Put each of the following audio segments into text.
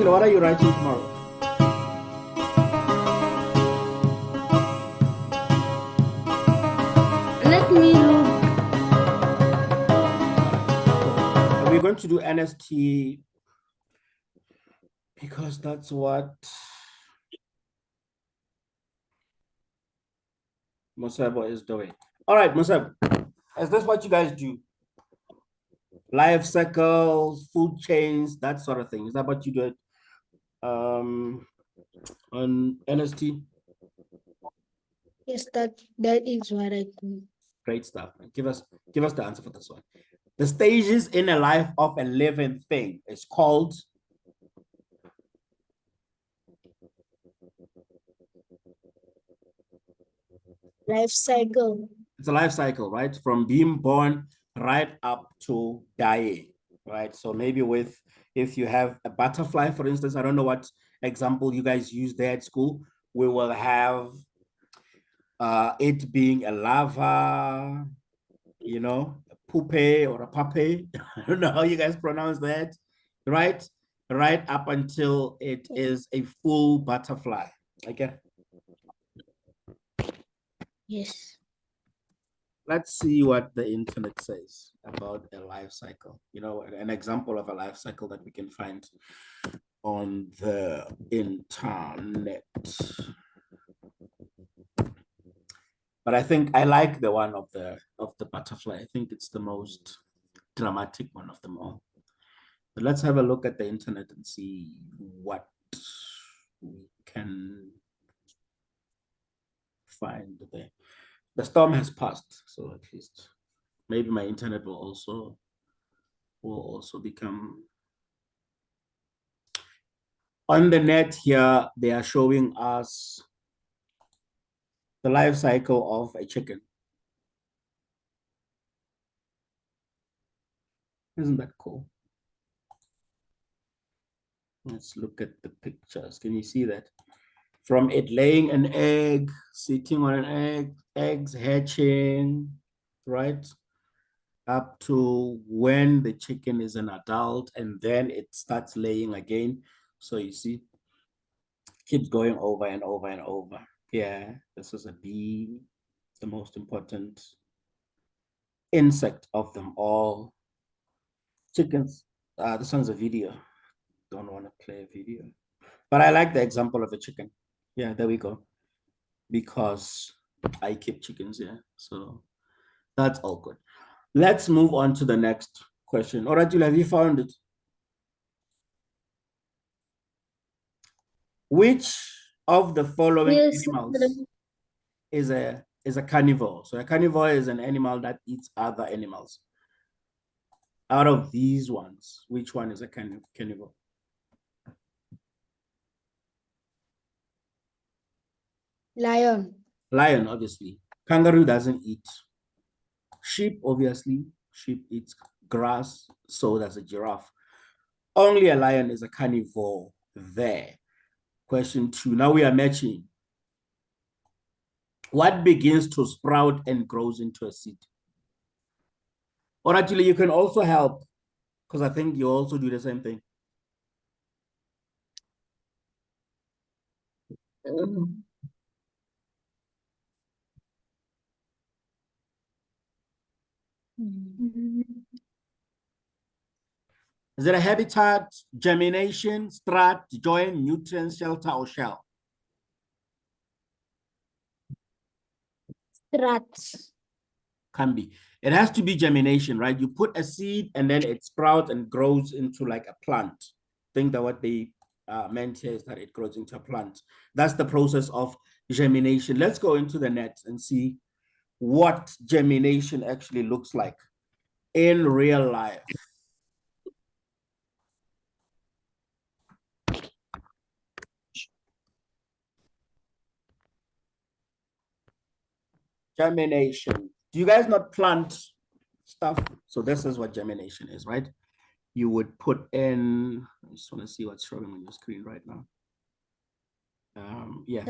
What are you writing tomorrow? Let me look. Are we going to do NST? Because that's what Mosebo is doing. All right, Mosebo, is this what you guys do? Life cycles, food chains, that sort of thing. Is that what you do on NST? Yes, that is what I do. Great stuff. Give us the answer for this one. The stages in a life of a living thing is called Life cycle. it's a life cycle, right? From being born right up to dying, right? So maybe if you have a butterfly, for instance, I don't know what example you guys use there at school, we will have it being a larva, you know, a pupae or a puppy. I don't know how you guys pronounce that, right? Right up until it is a full butterfly. Okay. Yes. Let's see what the internet says about a life cycle. You know, an example of a life cycle that we can find on the internet. But I think I like the one of the butterfly. I think it's the most dramatic one of them all. But let's have a look at the internet and see what we can find there. The storm has passed, so at least maybe my internet will also become on the net here. They are showing us the life cycle of a chicken. Isn't that cool? Let's look at the pictures. Can you see that? From it laying an egg, sitting on an egg, eggs hatching, right? Up to when the chicken is an adult and then it starts laying again. So you see, keeps going over and over and over. Yeah, this is a bee, the most important insect of them all. Chickens, this one's a video. Don't want to play a video. But I like the example of a chicken. Yeah, there we go. Because I keep chickens, yeah. So that's all good. Let's move on to the next question. All right, Julia, have you found it? Which of the following animals is a carnivore? So a carnivore is an animal that eats other animals. Out of these ones, which one is a carnivore? Lion. Lion, obviously. Kangaroo doesn't eat. Sheep, obviously. Sheep eats grass, so does a giraffe. Only a lion is a carnivore there. Question 2. Now we are matching. What begins to sprout and grows into a seed? Or actually, you can also help, because I think you also do the same thing. Is it a habitat, germination, strat, join, nutrient, shelter, or shell? Strat. Can be. It has to be germination, right? You put a seed and then it sprouts and grows into like a plant. I think that what they meant here is that it grows into a plant. That's the process of germination. Let's go into the net and see what germination actually looks like in real life. Germination. Do you guys not plant stuff? So this is what germination is, right? You would put in, I just want to see what's showing on your screen right now. Yeah.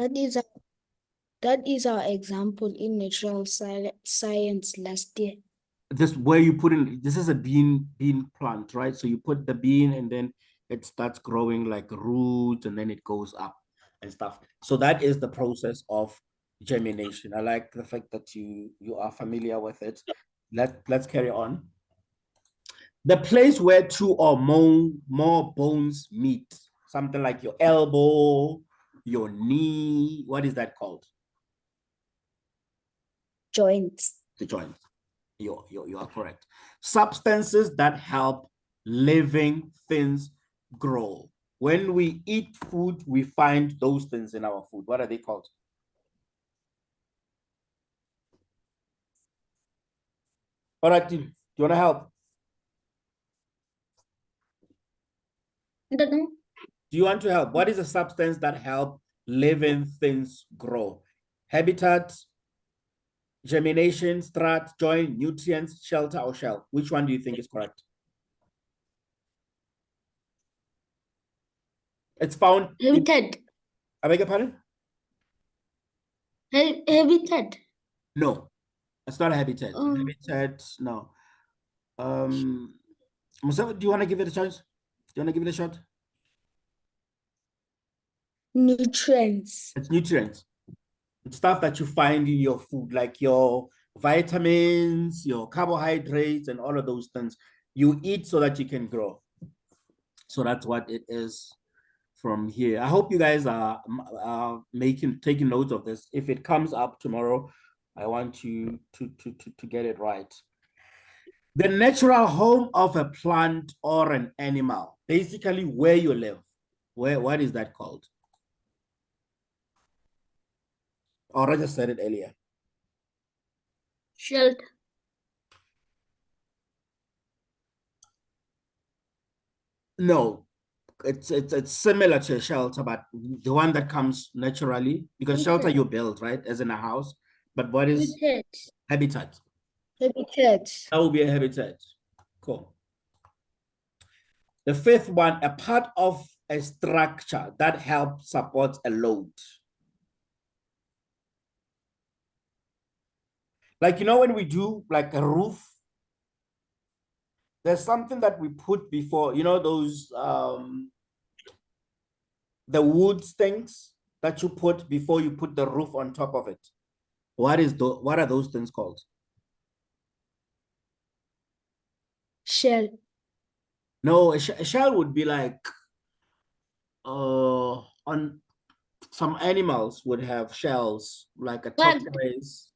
That is our example in natural science last year. This where you put in, this is a bean plant, right? So you put the bean and then it starts growing like roots and then it goes up and stuff. So that is the process of germination. I like the fact that you are familiar with it. Let's carry on. The place where two or more bones meet, something like your elbow, your knee. What is that called? Joints. The joint. You are correct. Substances that help living things grow. When we eat food, we find those things in our food. What are they called? All right, do you want to help? I don't know. Do you want to help? What is a substance that help living things grow? Habitat, germination, strat, joint, nutrients, shelter, or shell? Which one do you think is correct? It's found. Habitat. I beg your pardon? Habitat. No, it's not a habitat. Oh. Habitat, no. Musa, do you want to give it a chance? Do you want to give it a shot? Nutrients. It's nutrients. It's stuff that you find in your food, like your vitamins, your carbohydrates, and all of those things. You eat so that you can grow. So that's what it is from here. I hope you guys are taking notes of this. If it comes up tomorrow, I want you to get it right. The natural home of a plant or an animal, basically where you live. What is that called? Or I just said it earlier. Shelter. No, it's similar to a shelter, but the one that comes naturally, because shelter you build, right, as in a house. But what is habitat? Habitat. That will be a habitat. Cool. The fifth one, a part of a structure that helps support a load. Like, you know, when we do like a roof, there's something that we put before, you know, those the wood things that you put before you put the roof on top of it. What are those things called? Shell. No, a shell would be like on some animals would have shells, like a tortoise.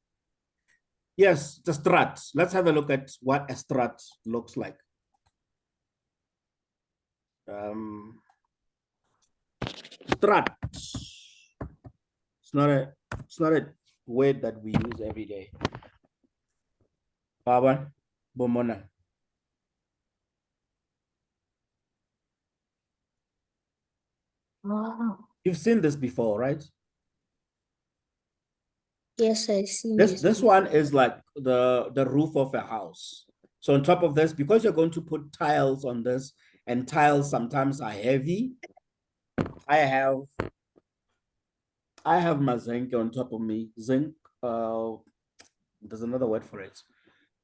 Yes, the strut. Let's have a look at what a strut looks like. Strut. It's not a word that we use every day. Baban, bomona. Wow. You've seen this before, right? Yes, I see This one is like the roof of a house. So on top of this, because you're going to put tiles on this, and tiles sometimes are heavy, I have my zinc on top of me. Zinc, there's another word for it.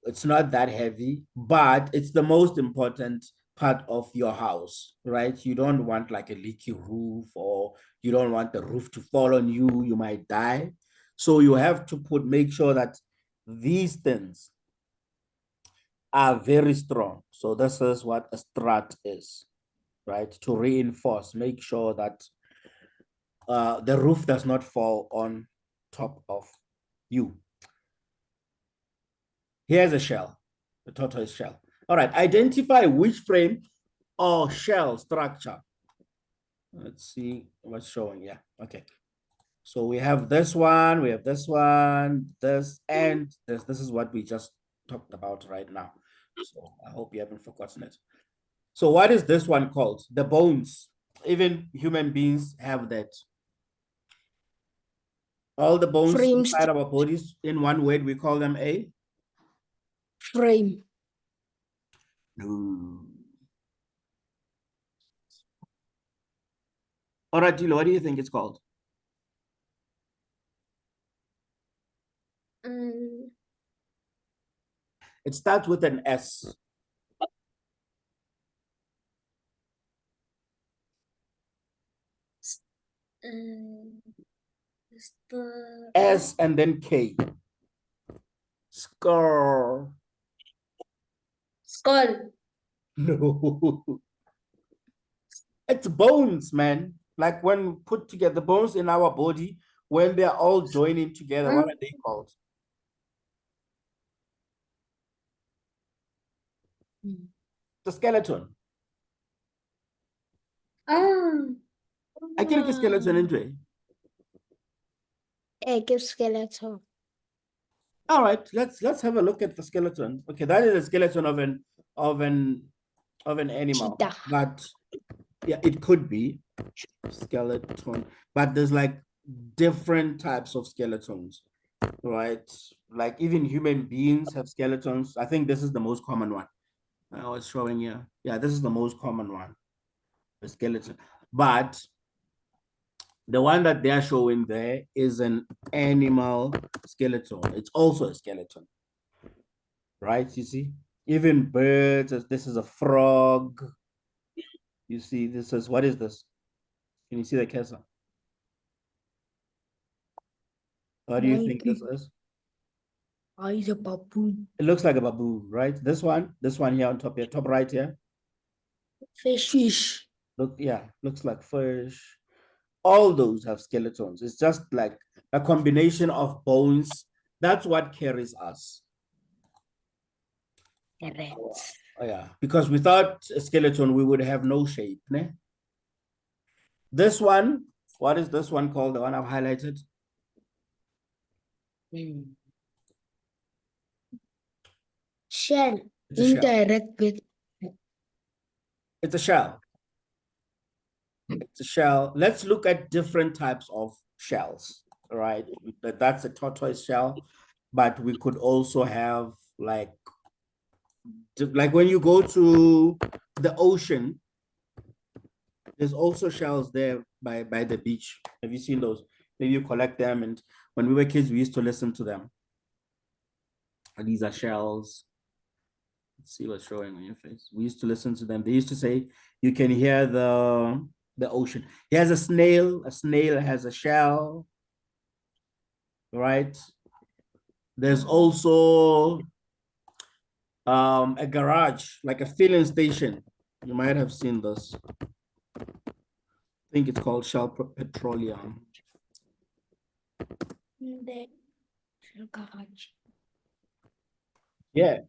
It's not that heavy, but it's the most important part of your house, right? You don't want like a leaky roof, or you don't want the roof to fall on you. You might die. So you have to make sure that these things are very strong. So this is what a strut is, right? To reinforce, make sure that the roof does not fall on top of you. Here's a shell, the tortoise shell. All right, identify which frame or shell structure. Let's see what's showing. Yeah, okay. So we have this one, we have this one, this, and this. This is what we just talked about right now. So I hope you haven't forgotten it. So what is this one called? The bones. Even human beings have that. All the bones Frames. inside our bodies, in one word, we call them a? Frame. No. All right, Dilo, what do you think it's called? It starts with an S. S and then K. Skull. Skull. No. It's bones, man. Like when put together, the bones in our body, when they're all joining together, what are they called? The skeleton. I can get skeleton into it. Exoskeleton. All right, let's have a look at the skeleton. Okay, that is a skeleton of an animal. Cheetah. But yeah, it could be skeleton, but there's like different types of skeletons, right? Like even human beings have skeletons. I think this is the most common one. I was showing you. Yeah, this is the most common one, the skeleton. But the one that they're showing there is an animal skeleton. It's also a skeleton, right? You see, even birds. This is a frog. You see, this is, what is this? Can you see the cursor? What do you think this is? Is a baboon. It looks like a baboon, right? This one here on top here, top right here. Fish. Look, yeah, looks like fish. All those have skeletons. It's just like a combination of bones. That's what carries us. Correct. Oh, yeah, because without a skeleton, we would have no shape. Ne? This one, what is this one called? The one I've highlighted? Shell. It's a shell. Indirect bit. It's a shell. It's a shell. Let's look at different types of shells, right? That's a tortoise shell, but we could also have like when you go to the ocean, there's also shells there by the beach. Have you seen those? Maybe you collect them, and when we were kids, we used to listen to them. And these are shells. Let's see what's showing on your face. We used to listen to them. They used to say you can hear the ocean. Here's a snail. A snail has a shell, right? There's also a garage, like a filling station. You might have seen this. I think it's called Shell Petroleum. Garage. Yeah,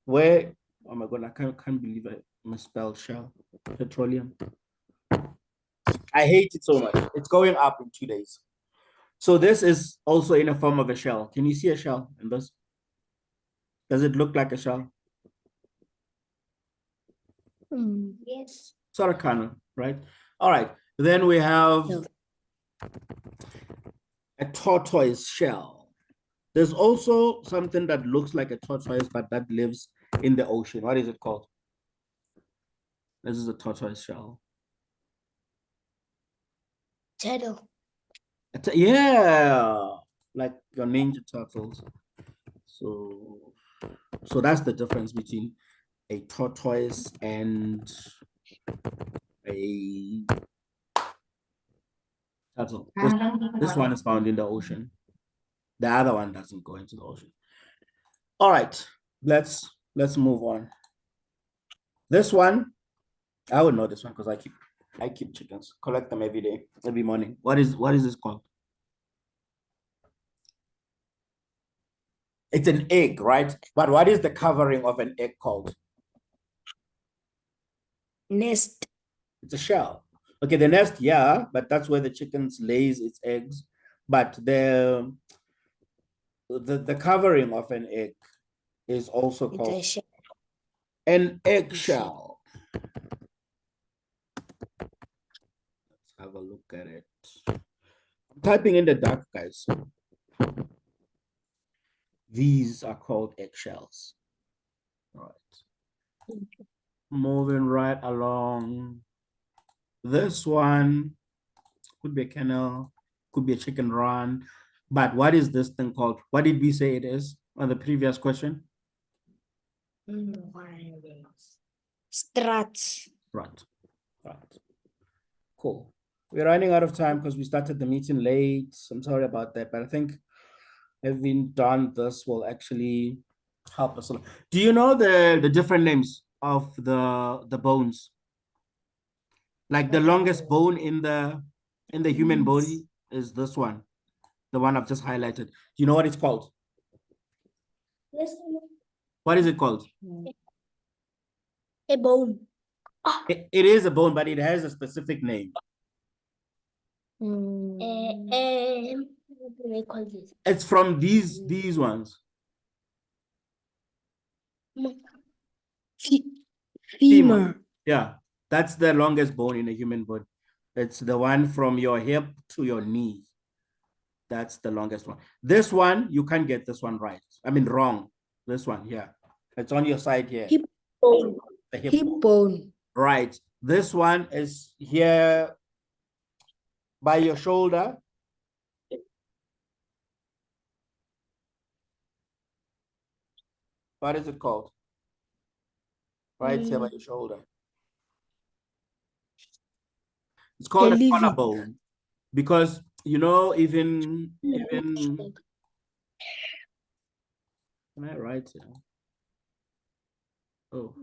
where, oh my God, I can't believe I misspelled Shell Petroleum. I hate it so much. It's going up in 2 days. So this is also in a form of a shell. Can you see a shell in this? Does it look like a shell? Yes. Sort of, kind of, right? All right. Then we have a tortoise shell. There's also something that looks like a tortoise, but that lives in the ocean. What is it called? This is a tortoise shell. Turtle. Yeah, like your Ninja Turtles. So that's the difference between a tortoise and a turtle. This one is found in the ocean. The other one doesn't go into the ocean. All right, let's move on. This one, I would know this one because I keep chickens, collect them every day, every morning. What is this called? It's an egg, right? But what is the covering of an egg called? Nest. It's a shell. Okay, the nest, yeah, but that's where the chickens lays its eggs. but the covering of an egg is also It's called a shell. an eggshell. Let's have a look at it. I'm typing in the dark, guys. These are called eggshells. All right. Moving right along. This one could be a kennel, could be a chicken run. But what is this thing called? What did we say it is on the previous question? Struts. Right. Right. Cool. We're running out of time because we started the meeting late. I'm sorry about that, but I think having done this will actually help us a lot. Do you know the different names of the bones? Like the longest bone in the human body is this one, the one I've just highlighted. Do you know what it's called? Yes. What is it called? A bone. It is a bone, but it has a specific name. What do they call this? It's from these ones. Femur. Yeah, that's the longest bone in a human body. It's the one from your hip to your knee. That's the longest one. This one, you can't get this one right. I mean, wrong. This one here. It's on your side here. Hip bone. The hip Hip bone. Right. This one is here by your shoulder. What is it called? Right here by your shoulder. It's called a collarbone because you know even can I write it? Oh,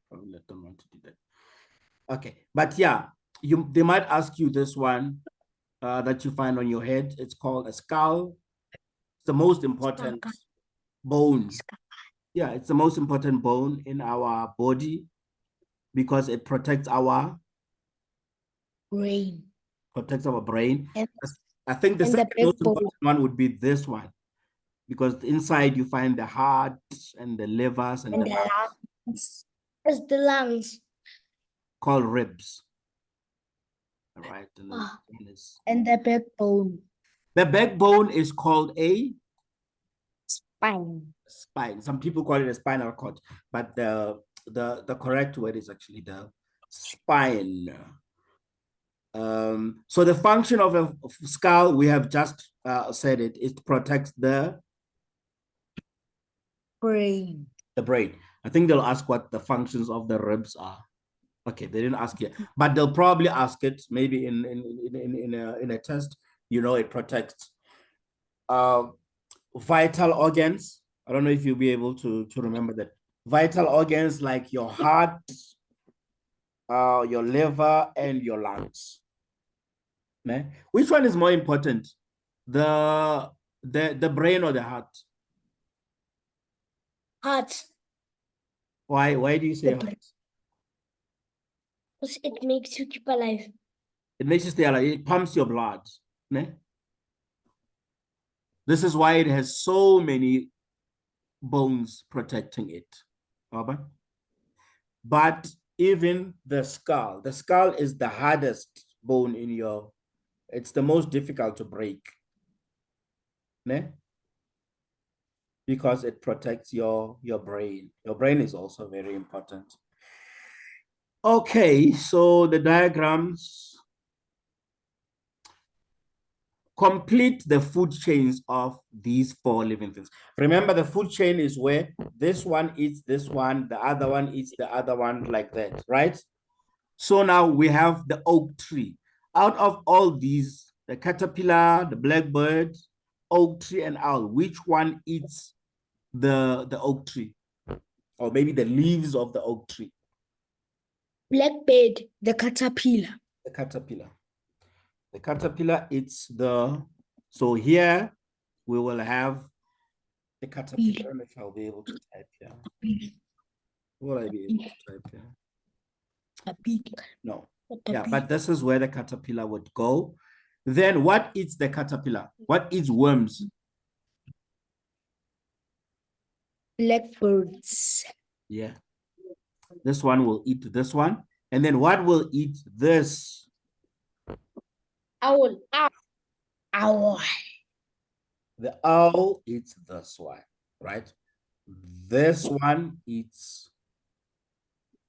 probably I don't want to do that. Okay, but yeah, they might ask you this one that you find on your head. It's called a skull. It's the most important bone. Yeah, it's the most important bone in our body because it protects our brain. And I think the second most important one would be this one because inside you find the heart and the livers and the lungs. It's the lungs. Called ribs. All right. And the backbone. The backbone is called a spine. Some people call it a spinal cord, but the correct word is actually the spine. So the function of a skull, we have just said it protects the brain. The brain. I think they'll ask what the functions of the ribs are. Okay, they didn't ask yet, but they'll probably ask it maybe in a test. You know, it protects vital organs. I don't know if you'll be able to remember that. Vital organs like your heart, your liver, and your lungs. Which one is more important? The brain or the heart? Heart. Why do you say heart? Because it makes you keep alive. It makes you stay alive. It pumps your blood. This is why it has so many bones protecting it. But even the skull is the hardest bone in your, it's the most difficult to break. Because it protects your brain. Your brain is also very important. Okay, so the diagrams complete the food chains of these four living things. Remember, the food chain is where this one eats this one, the other one eats the other one, like that, right? So now we have the oak tree. Out of all these, the caterpillar, the blackbird, oak tree, and owl, which one eats the oak tree? Or maybe the leaves of the oak tree? Blackbird, the caterpillar. The caterpillar. The caterpillar eats so here we will have the caterpillar. I don't know if I'll be able to type here. Will I be able to type here? No. Yeah, but this is where the caterpillar would go. Then what eats the caterpillar? What eats worms? Blackbirds. Yeah. This one will eat this one. And then what will eat this? Owl. Owl. The owl eats this one, right? This one eats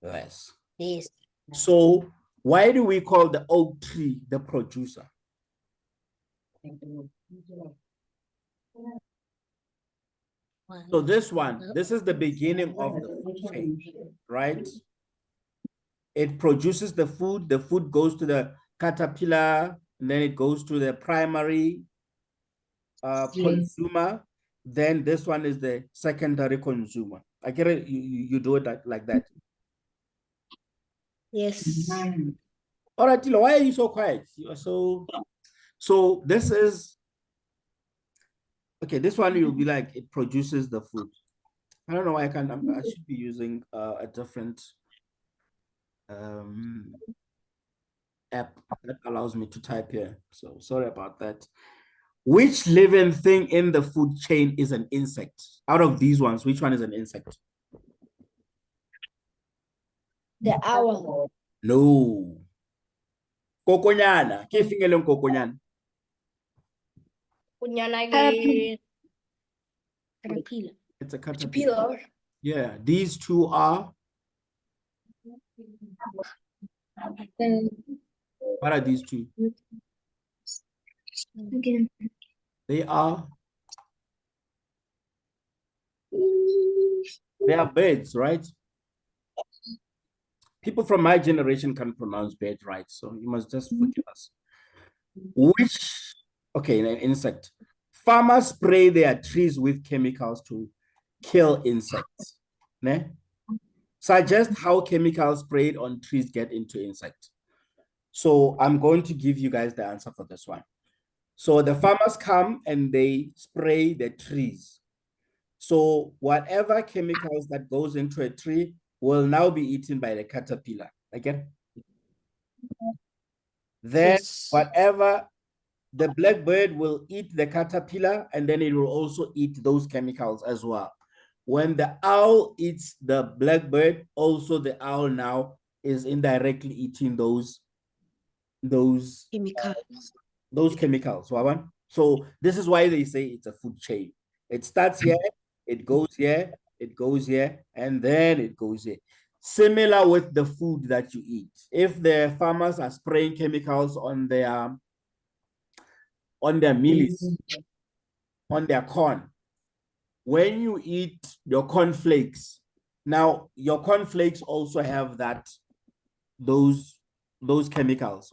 this. This. So why do we call the oak tree the producer? So this one, this is the beginning of the food chain, right? It produces the food goes to the caterpillar, and then it goes to the primary consumer. Then this one is the secondary consumer. I get it. You do it like that. Yes. All right, Tilo, why are you so quiet? You are so this is okay. This one you'll be like it produces the food. I don't know why I should be using a different app that allows me to type here. So sorry about that. Which living thing in the food chain is an insect? Out of these ones, which one is an insect? The owl. No. Kokonyana. Ke fingeleng kokonyana. Caterpillar. It's a caterpillar. Yeah, these two are. What are these two? They are birds, right? People from my generation can pronounce bird right, so you must just forgive us. Okay, an insect. Farmers spray their trees with chemicals to kill insects. Ne? Suggest how chemicals sprayed on trees get into insects. So I'm going to give you guys the answer for this one. So the farmers come and they spray the trees. So whatever chemicals that goes into a tree will now be eaten by the caterpillar. Again. Then whatever the blackbird will eat the caterpillar, and then it will also eat those chemicals as well. When the owl eats the blackbird, also the owl now is indirectly eating those chemicals. So this is why they say it's a food chain. It starts here, it goes here, it goes here, and then it goes here. Similar with the food that you eat. If the farmers are spraying chemicals on their mealies, on their corn, when you eat your cornflakes, now your cornflakes also have those chemicals.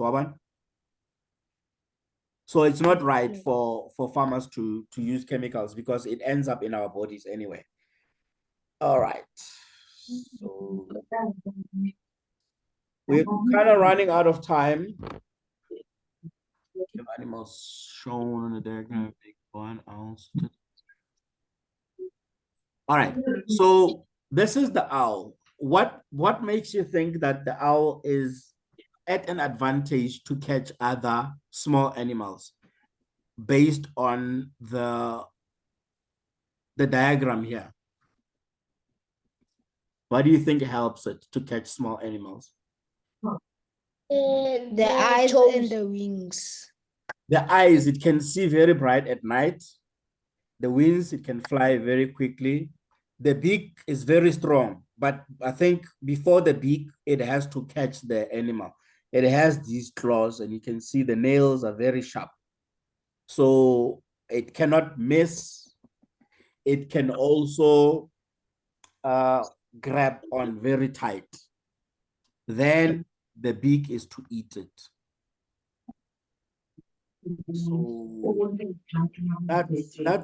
So it's not right for farmers to use chemicals because it ends up in our bodies anyway. All right. So we're kind of running out of time. Animals shown on the diagram, big 1 ounce. All right. So this is the owl. What makes you think that the owl is at an advantage to catch other small animals based on the diagram here? What do you think helps it to catch small animals? The eyes and the wings. The eyes, it can see very bright at night. The wings, it can fly very quickly. The beak is very strong, but I think before the beak, it has to catch the animal. It has these claws, and you can see the nails are very sharp. So it cannot miss. It can also grab on very tight. Then the beak is to eat it. So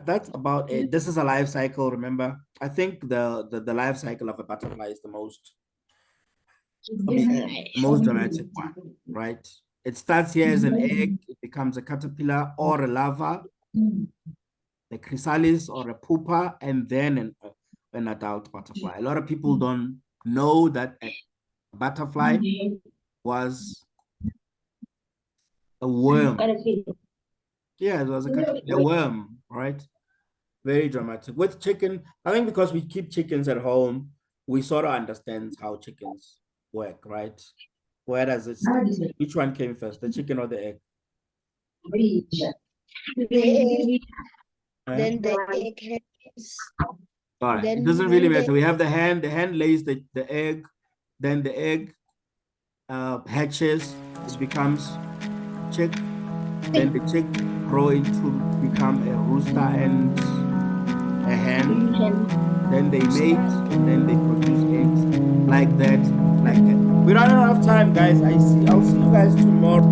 that's about it. This is a life cycle, remember? I think the life cycle of a butterfly is the most dramatic one, right? It starts here as an egg, it becomes a caterpillar or a larva, a chrysalis or a pupa, and then an adult butterfly. A lot of people don't know that a butterfly was a worm. Yeah, it was a worm, right? Very dramatic. With chicken, I think because we keep chickens at home, we sort of understand how chickens work, right? Where does it start? Which one came first, the chicken or the egg? The egg, Huh? then the egg hatches, All right, it then doesn't really when matter. the We have the hen lays the egg, then the egg hatches, it becomes chick, then the chick grow into become a rooster and a hen, then they mate, then they produce eggs like that, like that. We don't have enough time, guys. I'll see you guys tomorrow.